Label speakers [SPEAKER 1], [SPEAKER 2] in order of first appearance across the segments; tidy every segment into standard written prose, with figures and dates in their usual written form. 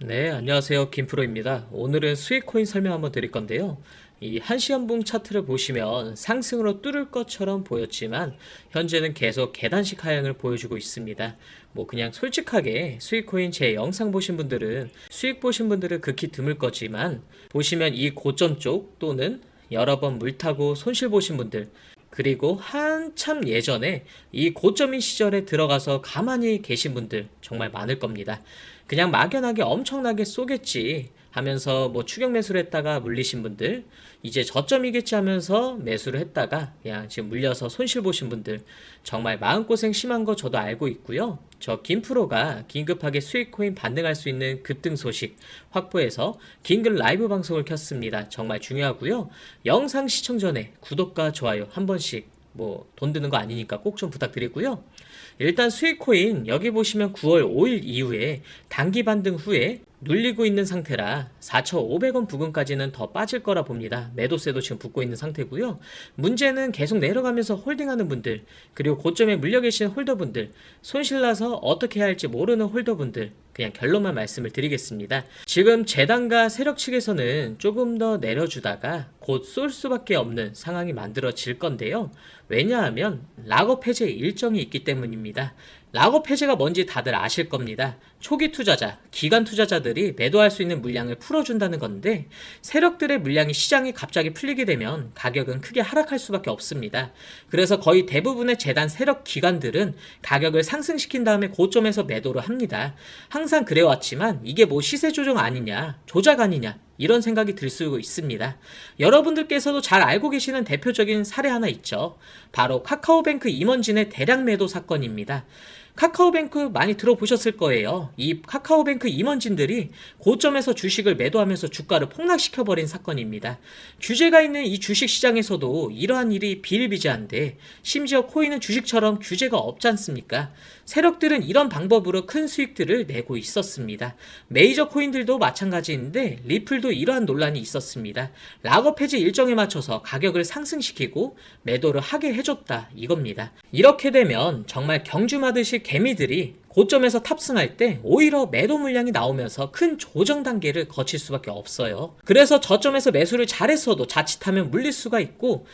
[SPEAKER 1] 네, 안녕하세요. 김프로입니다. 오늘은 수익코인 설명 한번 드릴 건데요. 이 한시연봉 차트를 보시면 상승으로 뚫을 것처럼 보였지만 현재는 계속 계단식 하향을 보여주고 있습니다. 그냥 솔직하게 수익코인 제 영상 보신 분들은 수익 보신 분들은 극히 드물 거지만 보시면 이 고점 쪽 또는 여러 번 물타고 손실 보신 분들 그리고 한참 예전에 이 고점인 시절에 들어가서 가만히 계신 분들 정말 많을 겁니다. 그냥 막연하게 엄청나게 쏘겠지 하면서 추격 매수를 했다가 물리신 분들, 이제 저점이겠지 하면서 매수를 했다가 그냥 지금 물려서 손실 보신 분들 정말 마음고생 심한 거 저도 알고 있고요. 저 김프로가 긴급하게 수익코인 반등할 수 있는 급등 소식 확보해서 긴급 라이브 방송을 켰습니다. 정말 중요하고요. 영상 시청 전에 구독과 좋아요 한 번씩 돈 드는 거 아니니까 꼭 좀 부탁드리고요. 일단 수익코인 여기 보시면 9월 5일 이후에 단기 반등 후에 눌리고 있는 상태라 4,500원 부근까지는 더 빠질 거라 봅니다. 매도세도 지금 붙고 있는 상태고요. 문제는 계속 내려가면서 홀딩하는 분들, 그리고 고점에 물려 계신 홀더분들, 손실나서 어떻게 해야 할지 모르는 홀더분들, 그냥 결론만 말씀을 드리겠습니다. 지금 재단과 세력 측에서는 조금 더 내려주다가 곧 쏠 수밖에 없는 상황이 만들어질 건데요. 왜냐하면 락업 해제 일정이 있기 때문입니다. 락업 해제가 뭔지 다들 아실 겁니다. 초기 투자자, 기관 투자자들이 매도할 수 있는 물량을 풀어준다는 건데 세력들의 물량이 시장에 갑자기 풀리게 되면 가격은 크게 하락할 수밖에 없습니다. 그래서 거의 대부분의 재단 세력 기관들은 가격을 상승시킨 다음에 고점에서 매도를 합니다. 항상 그래왔지만 이게 시세 조정 아니냐, 조작 아니냐 이런 생각이 들 수 있습니다. 여러분들께서도 잘 알고 계시는 대표적인 사례 하나 있죠. 바로 카카오뱅크 임원진의 대량 매도 사건입니다. 카카오뱅크 많이 들어보셨을 거예요. 이 카카오뱅크 임원진들이 고점에서 주식을 매도하면서 주가를 폭락시켜버린 사건입니다. 규제가 있는 이 주식시장에서도 이러한 일이 비일비재한데 심지어 코인은 주식처럼 규제가 없지 않습니까? 세력들은 이런 방법으로 큰 수익들을 내고 있었습니다. 메이저 코인들도 마찬가지인데 리플도 이러한 논란이 있었습니다. 락업 해제 일정에 맞춰서 가격을 상승시키고 매도를 하게 해줬다 이겁니다. 이렇게 되면 정말 경주마듯이 개미들이 고점에서 탑승할 때 오히려 매도 물량이 나오면서 큰 조정 단계를 거칠 수밖에 없어요. 그래서 저점에서 매수를 잘했어도 자칫하면 물릴 수가 있고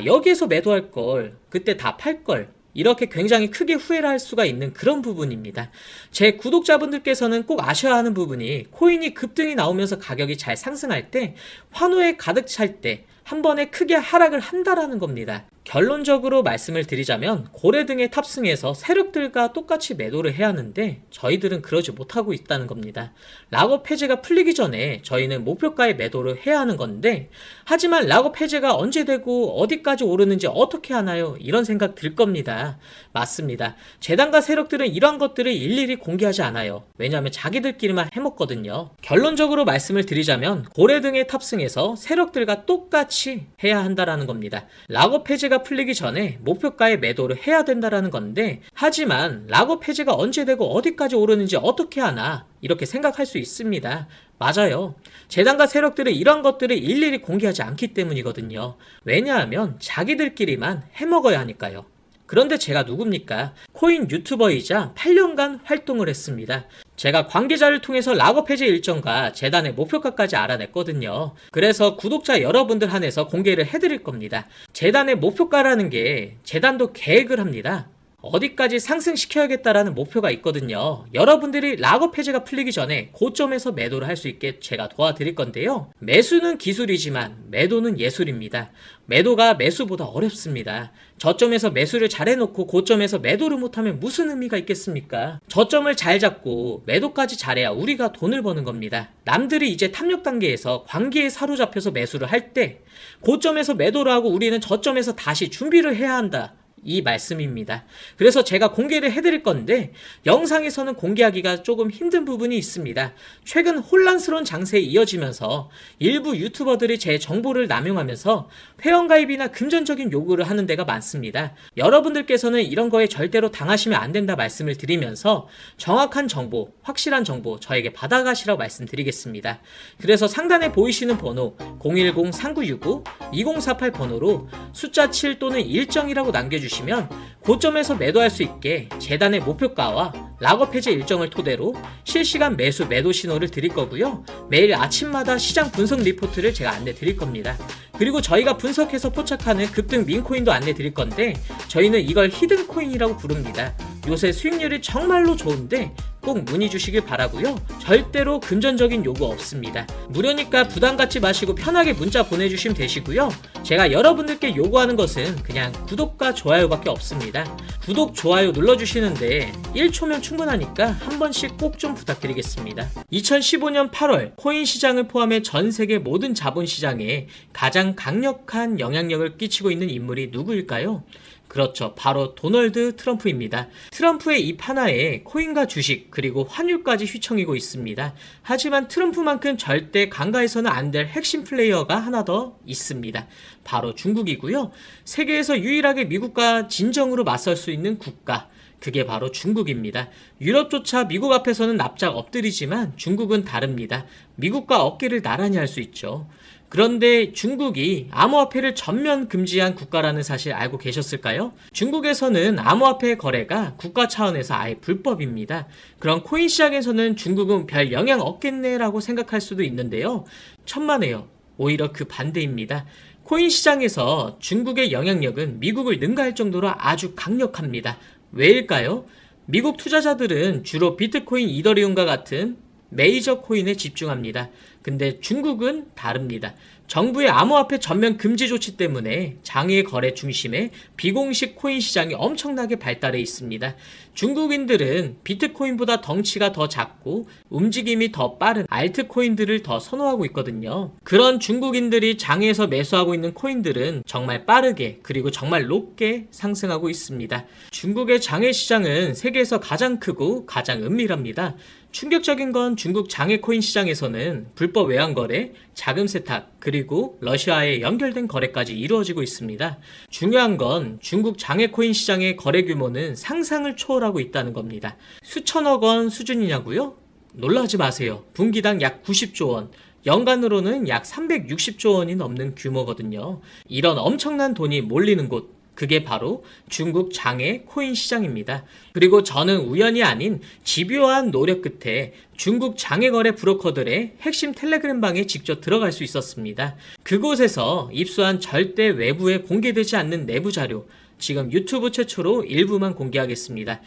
[SPEAKER 1] 여기에서 매도할 걸 그때 다 팔 걸 이렇게 굉장히 크게 후회를 할 수가 있는 그런 부분입니다. 제 구독자분들께서는 꼭 아셔야 하는 부분이 코인이 급등이 나오면서 가격이 잘 상승할 때 환호에 가득 찰 때 한 번에 크게 하락을 한다라는 겁니다. 결론적으로 말씀을 드리자면 고래 등에 탑승해서 세력들과 똑같이 매도를 해야 하는데 저희들은 그러지 못하고 있다는 겁니다. 락업 해제가 풀리기 전에 저희는 목표가에 매도를 해야 하는 건데 하지만 락업 해제가 언제 되고 어디까지 오르는지 어떻게 하나요? 이런 생각 들 겁니다. 맞습니다. 재단과 세력들은 이런 것들을 일일이 공개하지 않아요. 왜냐하면 자기들끼리만 해먹거든요. 결론적으로 말씀을 드리자면 고래 등에 탑승해서 세력들과 똑같이 해야 한다라는 겁니다. 락업 해제가 풀리기 전에 목표가에 매도를 해야 된다라는 건데 하지만 락업 해제가 언제 되고 어디까지 오르는지 어떻게 하나 이렇게 생각할 수 있습니다. 맞아요. 재단과 세력들은 이런 것들을 일일이 공개하지 않기 때문이거든요. 왜냐하면 자기들끼리만 해먹어야 하니까요. 그런데 제가 누굽니까? 코인 유튜버이자 8년간 활동을 했습니다. 제가 관계자를 통해서 락업 해제 일정과 재단의 목표가까지 알아냈거든요. 그래서 구독자 여러분들 한해서 공개를 해드릴 겁니다. 재단의 목표가라는 게 재단도 계획을 합니다. 어디까지 상승시켜야겠다라는 목표가 있거든요. 여러분들이 락업 해제가 풀리기 전에 고점에서 매도를 할 수 있게 제가 도와드릴 건데요. 매수는 기술이지만 매도는 예술입니다. 매도가 매수보다 어렵습니다. 저점에서 매수를 잘 해놓고 고점에서 매도를 못하면 무슨 의미가 있겠습니까? 저점을 잘 잡고 매도까지 잘해야 우리가 돈을 버는 겁니다. 남들이 이제 탐욕 단계에서 관계에 사로잡혀서 매수를 할 때 고점에서 매도를 하고 우리는 저점에서 다시 준비를 해야 한다. 이 말씀입니다. 그래서 제가 공개를 해드릴 건데 영상에서는 공개하기가 조금 힘든 부분이 있습니다. 최근 혼란스러운 장세에 이어지면서 일부 유튜버들이 제 정보를 남용하면서 회원가입이나 금전적인 요구를 하는 데가 많습니다. 여러분들께서는 이런 거에 절대로 당하시면 안 된다 말씀을 드리면서 정확한 정보, 확실한 정보 저에게 받아가시라고 말씀드리겠습니다. 그래서 상단에 보이시는 번호 010-3965-2048 번호로 숫자 7 또는 일정이라고 남겨주시면 보시면 고점에서 매도할 수 있게 재단의 목표가와 락업 해제 일정을 토대로 실시간 매도 신호를 드릴 거고요. 매일 아침마다 시장 분석 리포트를 제가 안내 드릴 겁니다. 그리고 저희가 분석해서 포착하는 급등 민코인도 안내 드릴 건데 저희는 이걸 히든 코인이라고 부릅니다. 요새 수익률이 정말로 좋은데 꼭 문의 주시길 바라고요. 절대로 금전적인 요구 없습니다. 무료니까 부담 갖지 마시고 편하게 문자 보내주시면 되시고요. 제가 여러분들께 요구하는 것은 그냥 구독과 좋아요밖에 없습니다. 구독, 좋아요 눌러주시는데 1초면 충분하니까 한 번씩 꼭 좀 부탁드리겠습니다. 2015년 8월 코인 시장을 포함해 전 세계 모든 자본시장에 가장 강력한 영향력을 끼치고 있는 인물이 누구일까요? 그렇죠. 바로 도널드 트럼프입니다. 트럼프의 입 하나에 코인과 주식 그리고 환율까지 휘청이고 있습니다. 하지만 트럼프만큼 절대 간과해서는 안 될 핵심 플레이어가 하나 더 있습니다. 바로 중국이고요. 세계에서 유일하게 미국과 진정으로 맞설 수 있는 국가, 그게 바로 중국입니다. 유럽조차 미국 앞에서는 납작 엎드리지만 중국은 다릅니다. 미국과 어깨를 나란히 할 수 있죠. 그런데 중국이 암호화폐를 전면 금지한 국가라는 사실 알고 계셨을까요? 중국에서는 암호화폐 거래가 국가 차원에서 아예 불법입니다. 그럼 코인 시장에서는 중국은 별 영향 없겠네라고 생각할 수도 있는데요. 천만에요. 오히려 그 반대입니다. 코인 시장에서 중국의 영향력은 미국을 능가할 정도로 아주 강력합니다. 왜일까요? 미국 투자자들은 주로 비트코인, 이더리움과 같은 메이저 코인에 집중합니다. 근데 중국은 다릅니다. 정부의 암호화폐 전면 금지 조치 때문에 장외 거래 중심의 비공식 코인 시장이 엄청나게 발달해 있습니다. 중국인들은 비트코인보다 덩치가 더 작고 움직임이 더 빠른 알트코인들을 더 선호하고 있거든요. 그런 중국인들이 장외에서 매수하고 있는 코인들은 정말 빠르게 그리고 정말 높게 상승하고 있습니다. 중국의 장외 시장은 세계에서 가장 크고 가장 은밀합니다. 충격적인 건 중국 장외 코인 시장에서는 불법 외환 거래, 자금 세탁, 그리고 러시아에 연결된 거래까지 이루어지고 있습니다. 중요한 건 중국 장외 코인 시장의 거래 규모는 상상을 초월하고 있다는 겁니다. 수천억 원 수준이냐고요? 놀라지 마세요. 분기당 약 90조 원, 연간으로는 약 360조 원이 넘는 규모거든요. 이런 엄청난 돈이 몰리는 곳, 그게 바로 중국 장외 코인 시장입니다. 그리고 저는 우연이 아닌 집요한 노력 끝에 중국 장외 거래 브로커들의 핵심 텔레그램 방에 직접 들어갈 수 있었습니다. 그곳에서 입수한 절대 외부에 공개되지 않는 내부 자료, 지금 유튜브 최초로 일부만 공개하겠습니다.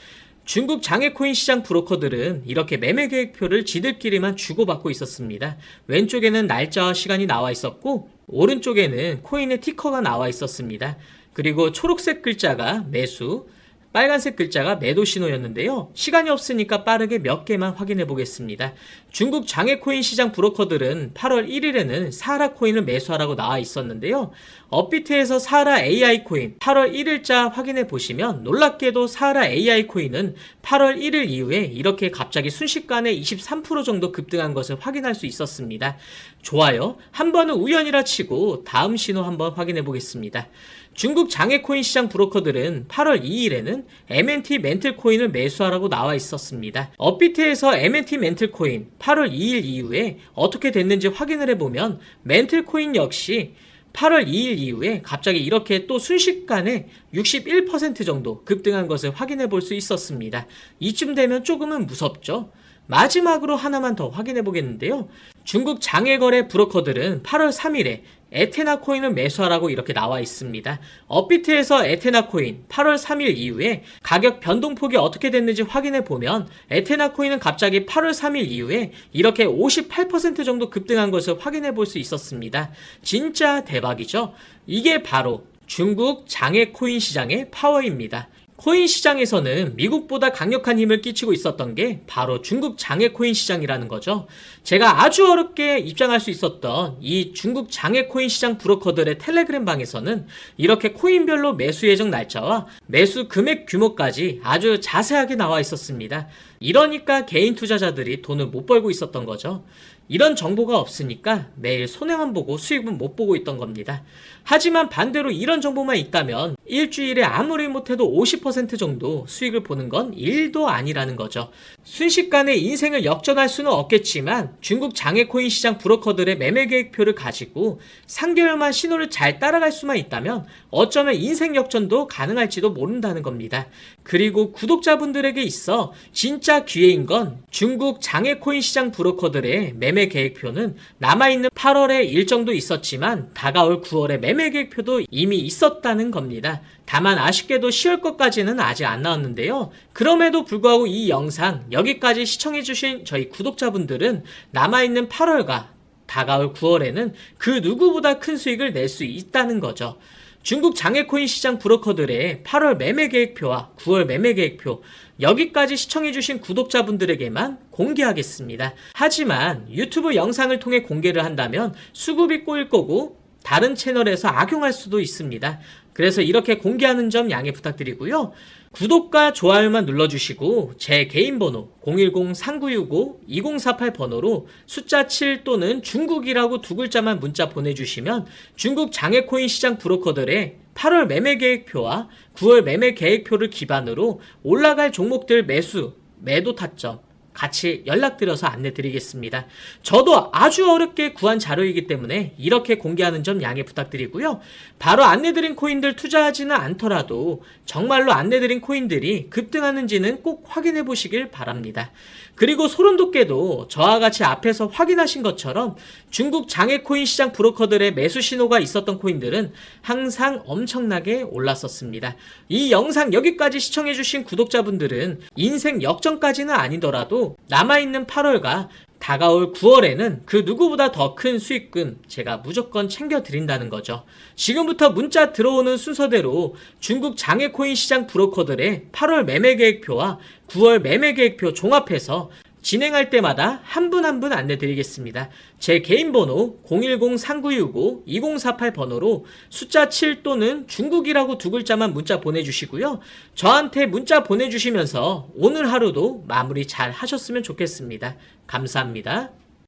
[SPEAKER 1] 중국 장외 코인 시장 브로커들은 이렇게 매매 계획표를 지들끼리만 주고받고 있었습니다. 왼쪽에는 날짜와 시간이 나와 있었고 오른쪽에는 코인의 티커가 나와 있었습니다. 그리고 초록색 글자가 매수, 빨간색 글자가 매도 신호였는데요. 시간이 없으니까 빠르게 몇 개만 확인해 보겠습니다. 중국 장외 코인 시장 브로커들은 8월 1일에는 사하라 코인을 매수하라고 나와 있었는데요. 업비트에서 사하라 AI 코인 8월 1일자 확인해 보시면 놀랍게도 사하라 AI 코인은 8월 1일 이후에 이렇게 갑자기 순식간에 23% 정도 급등한 것을 확인할 수 있었습니다. 좋아요. 한 번은 우연이라 치고 다음 신호 한번 확인해 보겠습니다. 중국 장외 코인 시장 브로커들은 8월 2일에는 MNT 멘틀 코인을 매수하라고 나와 있었습니다. 업비트에서 MNT 멘틀 코인 8월 2일 이후에 어떻게 됐는지 확인을 해보면 멘틀 코인 역시 8월 2일 이후에 갑자기 이렇게 또 순식간에 61% 정도 급등한 것을 확인해 볼 수 있었습니다. 이쯤 되면 조금은 무섭죠? 마지막으로 하나만 더 확인해 보겠는데요. 중국 장외거래 브로커들은 8월 3일에 에테나 코인을 매수하라고 이렇게 나와 있습니다. 업비트에서 에테나 코인 8월 3일 이후에 가격 변동폭이 어떻게 됐는지 확인해 보면 에테나 코인은 갑자기 8월 3일 이후에 이렇게 58% 정도 급등한 것을 확인해 볼 수 있었습니다. 진짜 대박이죠? 이게 바로 중국 장외 코인 시장의 파워입니다. 코인 시장에서는 미국보다 강력한 힘을 끼치고 있었던 게 바로 중국 장외 코인 시장이라는 거죠. 제가 아주 어렵게 입장할 수 있었던 이 중국 장외 코인 시장 브로커들의 텔레그램 방에서는 이렇게 코인별로 매수 예정 날짜와 매수 금액 규모까지 아주 자세하게 나와 있었습니다. 이러니까 개인 투자자들이 돈을 못 벌고 있었던 거죠. 이런 정보가 없으니까 매일 손해만 보고 수익은 못 보고 있던 겁니다. 하지만 반대로 이런 정보만 있다면 일주일에 아무리 못해도 50% 정도 수익을 보는 건 일도 아니라는 거죠. 순식간에 인생을 역전할 수는 없겠지만 중국 장외코인 시장 브로커들의 매매 계획표를 가지고 3개월만 신호를 잘 따라갈 수만 있다면 어쩌면 인생 역전도 가능할지도 모른다는 겁니다. 그리고 구독자분들에게 있어 진짜 기회인 건 중국 장외코인 시장 브로커들의 매매 계획표는 남아있는 8월에 일정도 있었지만 다가올 9월에 매매 계획표도 이미 있었다는 겁니다. 다만 아쉽게도 10월 것까지는 아직 안 나왔는데요. 그럼에도 불구하고 이 영상 여기까지 시청해주신 저희 구독자분들은 남아있는 8월과 다가올 9월에는 그 누구보다 큰 수익을 낼 수 있다는 거죠. 중국 장외코인 시장 브로커들의 8월 매매 계획표와 9월 매매 계획표 여기까지 시청해주신 구독자분들에게만 공개하겠습니다. 하지만 유튜브 영상을 통해 공개를 한다면 수급이 꼬일 거고 다른 채널에서 악용할 수도 있습니다. 그래서 이렇게 공개하는 점 양해 부탁드리고요. 구독과 좋아요만 눌러주시고 제 개인 번호 010-3965-2048 번호로 숫자 7 또는 중국이라고 두 글자만 문자 보내주시면 중국 장외코인 시장 브로커들의 8월 매매 계획표와 9월 매매 계획표를 기반으로 올라갈 종목들 매수, 매도 타점 같이 연락드려서 안내드리겠습니다. 저도 아주 어렵게 구한 자료이기 때문에 이렇게 공개하는 점 양해 부탁드리고요. 바로 안내드린 코인들 투자하지는 않더라도 정말로 안내드린 코인들이 급등하는지는 꼭 확인해 보시길 바랍니다. 그리고 소름 돋게도 저와 같이 앞에서 확인하신 것처럼 중국 장외코인 시장 브로커들의 매수 신호가 있었던 코인들은 항상 엄청나게 올랐었습니다. 이 영상 여기까지 시청해주신 구독자분들은 인생 역전까지는 아니더라도 남아있는 8월과 다가올 9월에는 그 누구보다 더 큰 수익금 제가 무조건 챙겨드린다는 거죠. 지금부터 문자 들어오는 순서대로 중국 장외코인 시장 브로커들의 8월 매매 계획표와 9월 매매 계획표 종합해서 진행할 때마다 한 분 한 분 안내드리겠습니다. 제 개인 번호 010-3965-2048 번호로 숫자 7 또는 중국이라고 두 글자만 문자 보내주시고요. 저한테 문자 보내주시면서 오늘 하루도 마무리 잘 하셨으면 좋겠습니다. 감사합니다.